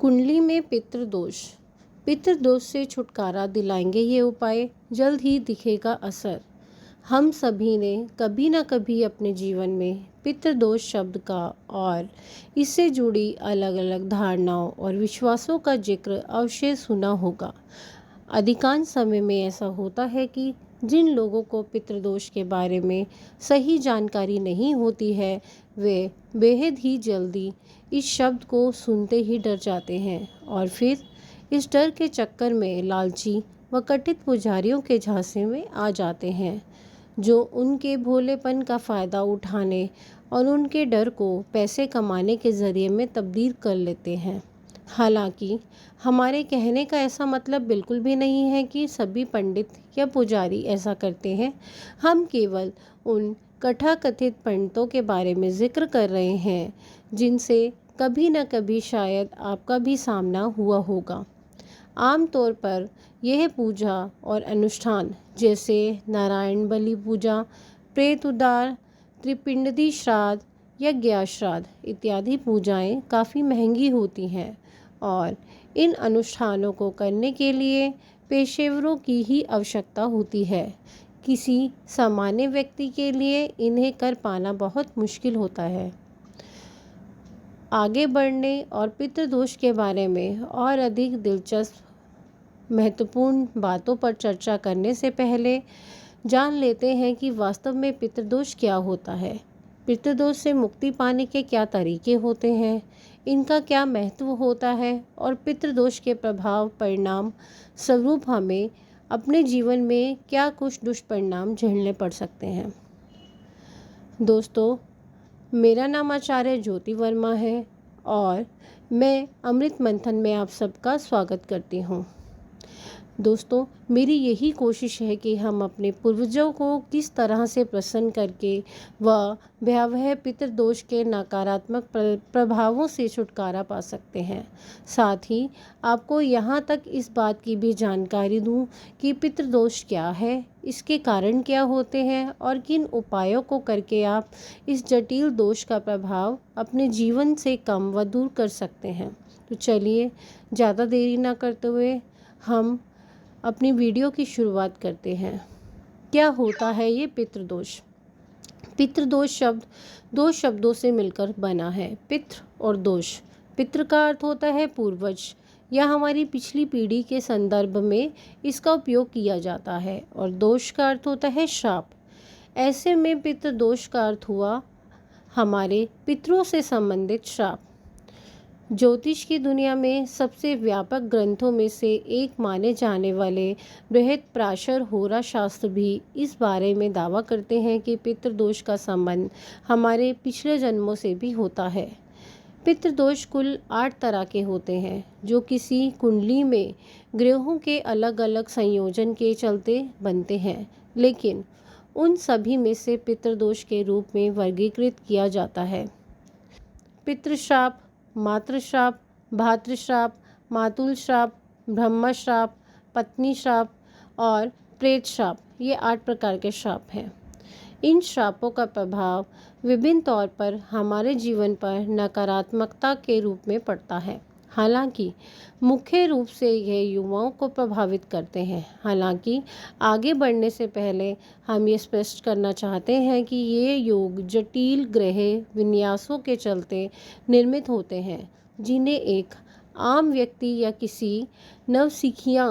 कुंडली में पितृदोष से छुटकारा दिलाएंगे ये उपाय, जल्द ही दिखेगा असर। हम सभी ने कभी न कभी अपने जीवन में पितृदोष शब्द का और इससे जुड़ी अलग अलग धारणाओं और विश्वासों का जिक्र अवश्य सुना होगा। अधिकांश समय में ऐसा होता है कि जिन लोगों को पितृदोष के बारे में सही जानकारी नहीं होती है, वे बेहद ही जल्दी इस शब्द को सुनते ही डर जाते हैं और फिर इस डर के चक्कर में लालची व कथित पुजारियों के झांसे में आ जाते हैं, जो उनके भोलेपन का फ़ायदा उठाने और उनके डर को पैसे कमाने के ज़रिए में तब्दील कर लेते हैं। हालांकि हमारे कहने का ऐसा मतलब बिल्कुल भी नहीं है कि सभी पंडित या पुजारी ऐसा करते हैं। हम केवल उन कथाकथित पंडितों के बारे में जिक्र कर रहे हैं जिनसे कभी न कभी शायद आपका भी सामना हुआ होगा। आमतौर पर यह पूजा और अनुष्ठान जैसे नारायण बलि पूजा, प्रेत उद्धार, त्रिपिंडी श्राद्ध, यज्ञ श्राद्ध इत्यादि पूजाएं काफ़ी महंगी होती हैं और इन अनुष्ठानों को करने के लिए पेशेवरों की ही आवश्यकता होती है। किसी सामान्य व्यक्ति के लिए इन्हें कर पाना बहुत मुश्किल होता है। आगे बढ़ने और पितृदोष के बारे में और अधिक दिलचस्प महत्वपूर्ण बातों पर चर्चा करने से पहले जान लेते हैं कि वास्तव में पितृदोष क्या होता है। पितृदोष से मुक्ति पाने के क्या तरीके होते हैं, इनका क्या महत्व होता है और पितृदोष के प्रभाव परिणाम स्वरूप हमें अपने जीवन में क्या कुछ दुष्परिणाम झेलने पड़ सकते हैं। दोस्तों, मेरा नाम आचार्य ज्योति वर्मा है और मैं अमृत मंथन में आप सबका स्वागत करती हूँ। दोस्तों, मेरी यही कोशिश है कि हम अपने पूर्वजों को किस तरह से प्रसन्न करके व भयावह पितृदोष के नकारात्मक प्रभावों से छुटकारा पा सकते हैं। साथ ही आपको यहाँ तक इस बात की भी जानकारी दूँ कि पितृदोष क्या है, इसके कारण क्या होते हैं और किन उपायों को करके आप इस जटिल दोष का प्रभाव अपने जीवन से कम व दूर कर सकते हैं। तो चलिए, ज़्यादा देरी ना करते हुए हम अपनी वीडियो की शुरुआत करते हैं। क्या होता है ये पितृदोष? पितृदोष शब्द दो शब्दों से मिलकर बना है, पितृ और दोष। पितृ का अर्थ होता है पूर्वज या हमारी पिछली पीढ़ी के संदर्भ में इसका उपयोग किया जाता है और दोष का अर्थ होता है श्राप। ऐसे में पितृदोष का अर्थ हुआ हमारे पितरों से संबंधित श्राप। ज्योतिष की दुनिया में सबसे व्यापक ग्रंथों में से एक माने जाने वाले बृहत्पराशर होरा शास्त्र भी इस बारे में दावा करते हैं कि पितृदोष का संबंध हमारे पिछले जन्मों से भी होता है। पितृदोष कुल 8 तरह के होते हैं, जो किसी कुंडली में ग्रहों के अलग अलग संयोजन के चलते बनते हैं, लेकिन उन सभी में से पितृदोष के रूप में वर्गीकृत किया जाता है। पितृश्राप, मातृश्राप, भातृश्राप, मातुल श्राप, ब्रह्म श्राप, पत्नी श्राप और प्रेत श्राप, ये 8 प्रकार के श्राप हैं। इन श्रापों का प्रभाव विभिन्न तौर पर हमारे जीवन पर नकारात्मकता के रूप में पड़ता है। हालांकि मुख्य रूप से यह युवाओं को प्रभावित करते हैं। हालांकि आगे बढ़ने से पहले हम ये स्पष्ट करना चाहते हैं कि ये योग जटिल ग्रह विन्यासों के चलते निर्मित होते हैं, जिन्हें एक आम व्यक्ति या किसी नवसिखिया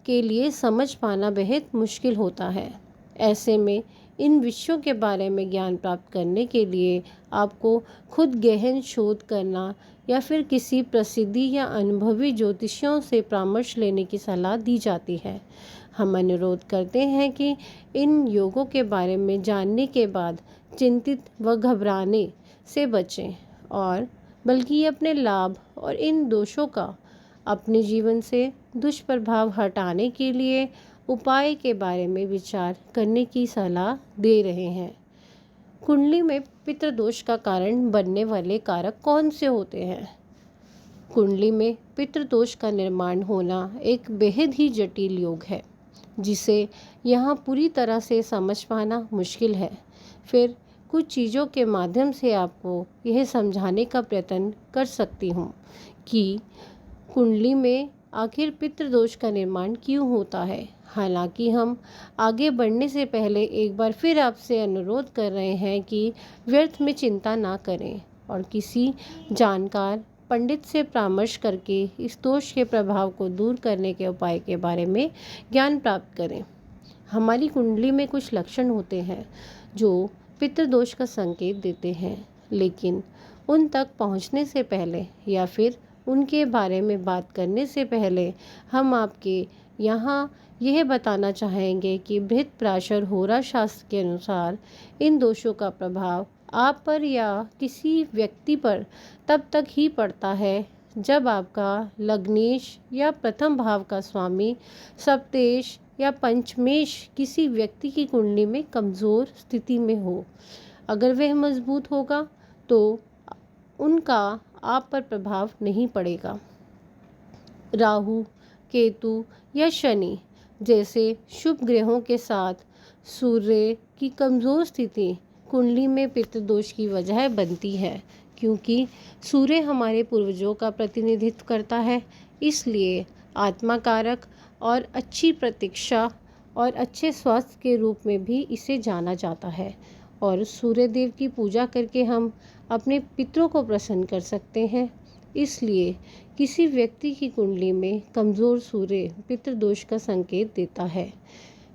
के लिए समझ पाना बेहद मुश्किल होता है। ऐसे में इन विषयों के बारे में ज्ञान प्राप्त करने के लिए आपको खुद गहन शोध करना या फिर किसी प्रसिद्धि या अनुभवी ज्योतिषियों से परामर्श लेने की सलाह दी जाती है। हम अनुरोध करते हैं कि इन योगों के बारे में जानने के बाद चिंतित व घबराने से बचें और बल्कि अपने लाभ और इन दोषों का अपने जीवन से दुष्प्रभाव हटाने के लिए उपाय के बारे में विचार करने की सलाह दे रहे हैं। कुंडली में पितृदोष का कारण बनने वाले कारक कौन से होते हैं? कुंडली में पितृदोष का निर्माण होना एक बेहद ही जटिल योग है, जिसे यहाँ पूरी तरह से समझ पाना मुश्किल है। फिर कुछ चीज़ों के माध्यम से आपको यह समझाने का प्रयत्न कर सकती हूँ कि कुंडली में आखिर पितृदोष का निर्माण क्यों होता है। हालांकि हम आगे बढ़ने से पहले एक बार फिर आपसे अनुरोध कर रहे हैं कि व्यर्थ में चिंता ना करें और किसी जानकार पंडित से परामर्श करके इस दोष के प्रभाव को दूर करने के उपाय के बारे में ज्ञान प्राप्त करें। हमारी कुंडली में कुछ लक्षण होते हैं जो पितृदोष का संकेत देते हैं, लेकिन उन तक पहुंचने से पहले या फिर उनके बारे में बात करने से पहले हम आपके यहाँ यह बताना चाहेंगे कि बृहत्पराशर होरा शास्त्र के अनुसार इन दोषों का प्रभाव आप पर या किसी व्यक्ति पर तब तक ही पड़ता है जब आपका लग्नेश या प्रथम भाव का स्वामी सप्तेश या पंचमेश किसी व्यक्ति की कुंडली में कमज़ोर स्थिति में हो। अगर वह मजबूत होगा तो उनका आप पर प्रभाव नहीं पड़ेगा। राहु, केतु या शनि जैसे शुभ ग्रहों के साथ सूर्य की कमज़ोर स्थिति कुंडली में पितृदोष की वजह बनती है, क्योंकि सूर्य हमारे पूर्वजों का प्रतिनिधित्व करता है। इसलिए आत्मा कारक और अच्छी प्रतीक्षा और अच्छे स्वास्थ्य के रूप में भी इसे जाना जाता है और सूर्य देव की पूजा करके हम अपने पितरों को प्रसन्न कर सकते हैं। इसलिए किसी व्यक्ति की कुंडली में कमज़ोर सूर्य पितृदोष का संकेत देता है।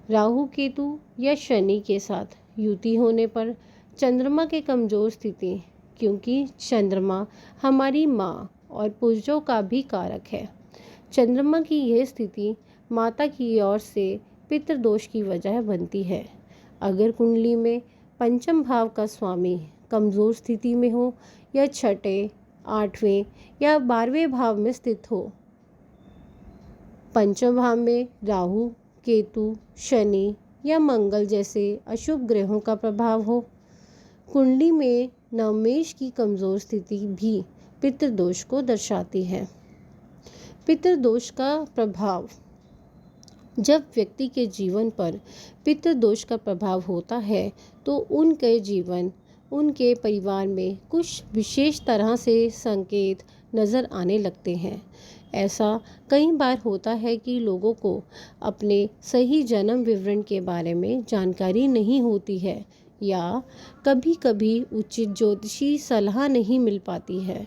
राहु, केतु या शनि के साथ युति होने पर चंद्रमा के कमज़ोर स्थिति, क्योंकि चंद्रमा हमारी माँ और पूर्वजों का भी कारक है। चंद्रमा की यह स्थिति माता की ओर से पितृदोष की वजह बनती है। अगर कुंडली में पंचम भाव का स्वामी कमज़ोर स्थिति में हो या छठे, आठवें या 12वें भाव में स्थित हो, पंचम भाव में राहु, केतु, शनि या मंगल जैसे अशुभ ग्रहों का प्रभाव हो, कुंडली में नवमेश की कमज़ोर स्थिति भी पितृदोष को दर्शाती है। पितृदोष का प्रभाव, जब व्यक्ति के जीवन पर पितृदोष का प्रभाव होता है तो उनके जीवन, उनके परिवार में कुछ विशेष तरह से संकेत नज़र आने लगते हैं। ऐसा कई बार होता है कि लोगों को अपने सही जन्म विवरण के बारे में जानकारी नहीं होती है या कभी-कभी उचित ज्योतिषी सलाह नहीं मिल पाती है,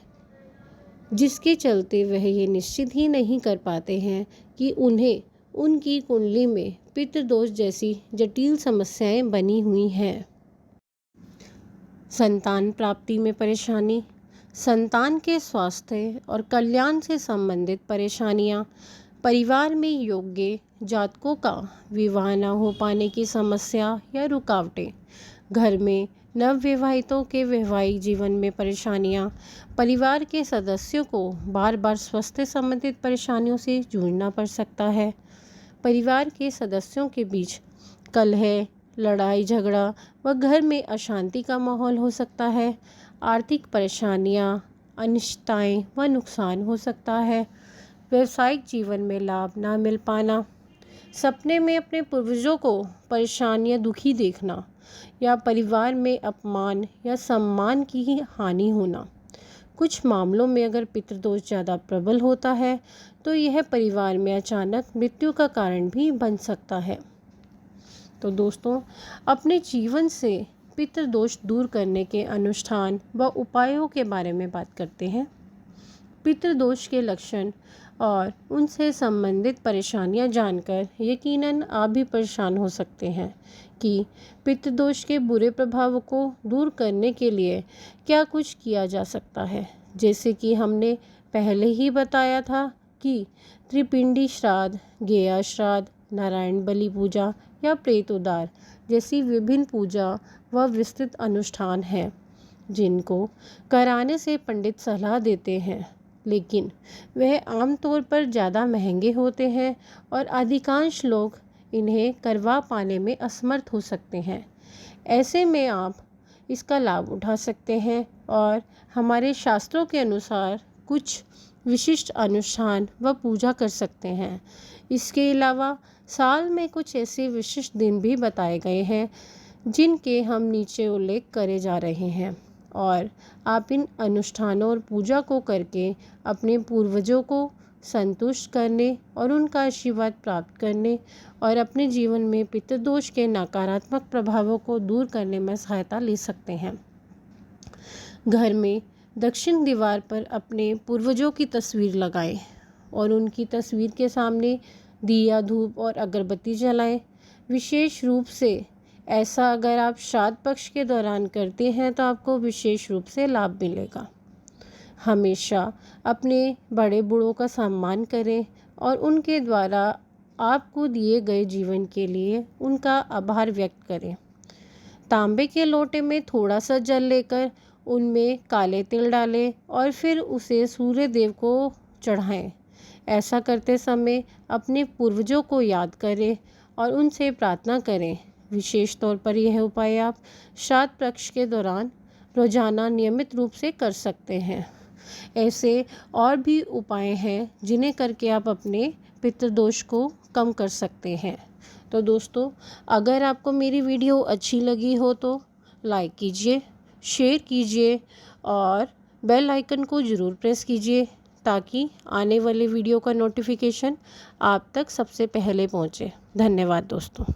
जिसके चलते वह ये निश्चित ही नहीं कर पाते हैं कि उन्हें उनकी कुंडली में पितृदोष जैसी जटिल समस्याएं बनी हुई हैं। संतान प्राप्ति में परेशानी, संतान के स्वास्थ्य और कल्याण से संबंधित परेशानियां, परिवार में योग्य जातकों का विवाह न हो पाने की समस्या या रुकावटें, घर में नवविवाहितों के वैवाहिक जीवन में परेशानियां, परिवार के सदस्यों को बार बार स्वास्थ्य संबंधित परेशानियों से जूझना पड़ सकता है, परिवार के सदस्यों के बीच कलह, लड़ाई झगड़ा व घर में अशांति का माहौल हो सकता है, आर्थिक परेशानियां, अनिश्चितताएं व नुकसान हो सकता है, व्यवसायिक जीवन में लाभ ना मिल पाना, सपने में अपने पूर्वजों को परेशान या दुखी देखना या परिवार में अपमान या सम्मान की हानि होना। कुछ मामलों में अगर पितृदोष ज़्यादा प्रबल होता है तो यह परिवार में अचानक मृत्यु का कारण भी बन सकता है। तो दोस्तों, अपने जीवन से पितृदोष दूर करने के अनुष्ठान व उपायों के बारे में बात करते हैं। पितृदोष के लक्षण और उनसे संबंधित परेशानियां जानकर यकीनन आप भी परेशान हो सकते हैं कि पितृदोष के बुरे प्रभावों को दूर करने के लिए क्या कुछ किया जा सकता है। जैसे कि हमने पहले ही बताया था कि त्रिपिंडी श्राद्ध, गेया श्राद्ध, नारायण बलि पूजा या प्रेतोद्धार जैसी विभिन्न पूजा व विस्तृत अनुष्ठान हैं जिनको कराने से पंडित सलाह देते हैं, लेकिन वह आमतौर पर ज़्यादा महंगे होते हैं और अधिकांश लोग इन्हें करवा पाने में असमर्थ हो सकते हैं। ऐसे में आप इसका लाभ उठा सकते हैं और हमारे शास्त्रों के अनुसार कुछ विशिष्ट अनुष्ठान व पूजा कर सकते हैं। इसके अलावा साल में कुछ ऐसे विशिष्ट दिन भी बताए गए हैं जिनके हम नीचे उल्लेख करे जा रहे हैं, और आप इन अनुष्ठानों और पूजा को करके अपने पूर्वजों को संतुष्ट करने और उनका आशीर्वाद प्राप्त करने और अपने जीवन में पितृदोष के नकारात्मक प्रभावों को दूर करने में सहायता ले सकते हैं। घर में दक्षिण दीवार पर अपने पूर्वजों की तस्वीर लगाएं और उनकी तस्वीर के सामने दिया, धूप और अगरबत्ती जलाएं। विशेष रूप से ऐसा अगर आप श्राद्ध पक्ष के दौरान करते हैं तो आपको विशेष रूप से लाभ मिलेगा। हमेशा अपने बड़े बूढ़ों का सम्मान करें और उनके द्वारा आपको दिए गए जीवन के लिए उनका आभार व्यक्त करें। तांबे के लोटे में थोड़ा सा जल लेकर उनमें काले तिल डालें और फिर उसे सूर्य देव को चढ़ाएं। ऐसा करते समय अपने पूर्वजों को याद करें और उनसे प्रार्थना करें। विशेष तौर पर यह उपाय आप श्राद्ध पक्ष के दौरान रोजाना नियमित रूप से कर सकते हैं। ऐसे और भी उपाय हैं जिन्हें करके आप अपने पितृदोष को कम कर सकते हैं। तो दोस्तों, अगर आपको मेरी वीडियो अच्छी लगी हो तो लाइक कीजिए, शेयर कीजिए और बेल आइकन को ज़रूर प्रेस कीजिए ताकि आने वाले वीडियो का नोटिफिकेशन आप तक सबसे पहले पहुंचे। धन्यवाद दोस्तों।